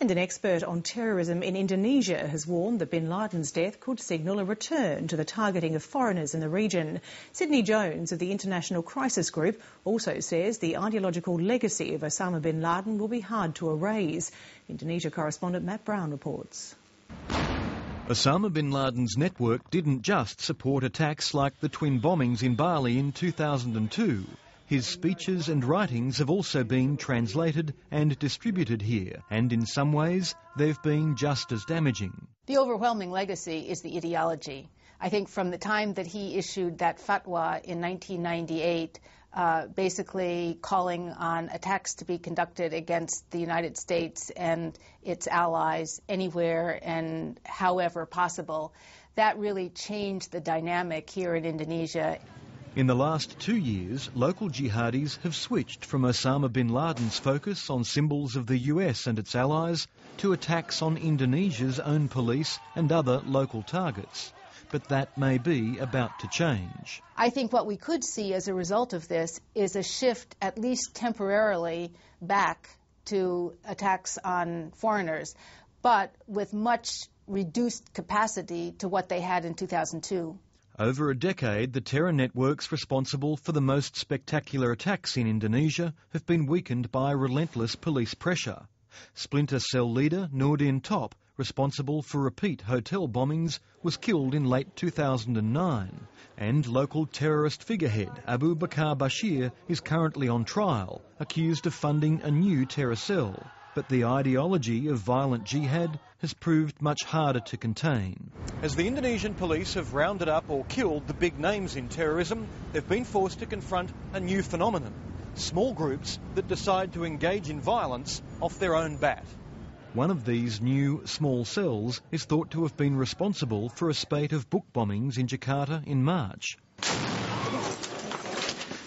And an expert on terrorism in Indonesia has warned that bin Laden's death could signal a return to the targeting of foreigners in the region. Sidney Jones of the International Crisis Group also says the ideological legacy of Osama bin Laden will be hard to erase. Indonesia correspondent Matt Brown reports. Osama bin Laden's network didn't just support attacks like the twin bombings in Bali in 2002. His speeches and writings have also been translated and distributed here, and in some ways they've been just as damaging. The overwhelming legacy is the ideology. I think from the time that he issued that fatwa in 1998, basically calling on attacks to be conducted against the United States and its allies anywhere and however possible, that really changed the dynamic here in Indonesia. In the last 2 years, local jihadis have switched from Osama bin Laden's focus on symbols of the US and its allies to attacks on Indonesia's own police and other local targets. But that may be about to change. I think what we could see as a result of this is a shift, at least temporarily, back to attacks on foreigners, but with much reduced capacity to what they had in 2002. Over a decade, the terror networks responsible for the most spectacular attacks in Indonesia have been weakened by relentless police pressure. Splinter cell leader Nurdin Top, responsible for repeat hotel bombings, was killed in late 2009. And local terrorist figurehead Abu Bakar Bashir is currently on trial, accused of funding a new terror cell. But the ideology of violent jihad has proved much harder to contain. As the Indonesian police have rounded up or killed the big names in terrorism, they've been forced to confront a new phenomenon: small groups that decide to engage in violence off their own bat. One of these new small cells is thought to have been responsible for a spate of book bombings in Jakarta in March.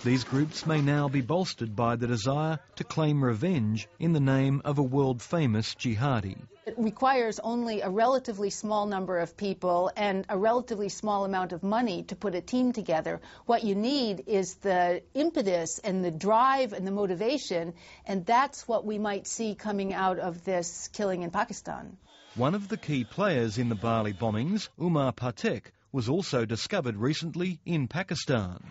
These groups may now be bolstered by the desire to claim revenge in the name of a world-famous jihadi. It requires only a relatively small number of people and a relatively small amount of money to put a team together. What you need is the impetus and the drive and the motivation, and that's what we might see coming out of this killing in Pakistan. One of the key players in the Bali bombings, Umar Patek, was also discovered recently in Pakistan.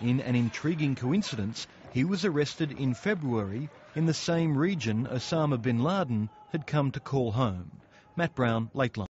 In an intriguing coincidence, he was arrested in February in the same region Osama bin Laden had come to call home. Matt Brown, Lateline.